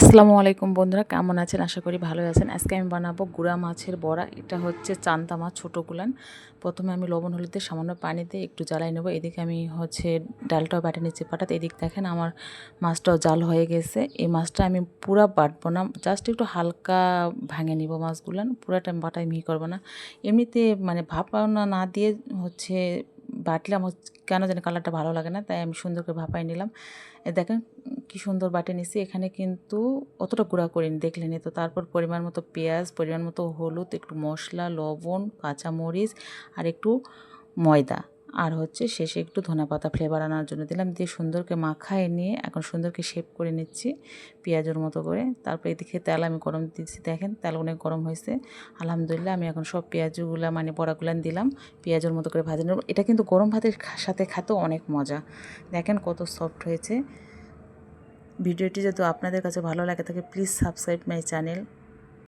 আসসালামু আলাইকুম বন্ধুরা, কেমন আছেন? আশা করি ভালো আছেন। আজকে আমি বানাবো গুঁড়া মাছের বড়া। এটা হচ্ছে চান্তা মাছ, ছোটোগুলান। প্রথমে আমি লবণ হলুদে সামান্য পানিতে একটু জ্বালাই নেবো। এদিকে আমি ডালটাও বেটে নিচ্ছি পাটাত। এদিক দেখেন আমার মাছটাও জাল হয়ে গেছে। এই মাছটা আমি পুরা বাটবো না, জাস্ট একটু হালকা ভাঙে নিব মাছগুলান। পুরাটা আমি বাটাই মিহি করবো না। এমনিতে মানে ভাপানো না দিয়ে বাটলে আমার কেন জানি কালারটা ভালো লাগে না, তাই আমি সুন্দর করে ভাপাই নিলাম। দেখেন কি সুন্দর বাটে নিছি। এখানে কিন্তু অতটা গুঁড়া করিনি, দেখলেনি তো। তারপর পরিমাণ মতো পেঁয়াজ, পরিমাণ মতো হলুদ, একটু মশলা, লবণ, কাঁচামরিচ আর একটু ময়দা, আর শেষে একটু ধনেপাতা ফ্লেভার আনার জন্য দিলাম। দিয়ে সুন্দর করে মাখায় নিয়ে এখন সুন্দর করে শেপ করে নিচ্ছি পেঁয়াজের মতো করে। তারপর এদিকে তেল আমি গরম দিচ্ছি। দেখেন তেল অনেক গরম হয়েছে। আলহামদুলিল্লাহ, আমি এখন সব পেঁয়াজগুলো মানে বড়াগুলান দিলাম, পেঁয়াজের মতো করে ভাজে নেব। এটা কিন্তু গরম ভাতের সাথে খেতেও অনেক মজা। দেখেন কত সফট হয়েছে। ভিডিওটি যদি আপনাদের কাছে ভালো লাগে থাকে, প্লিজ সাবস্ক্রাইব মাই চ্যানেল।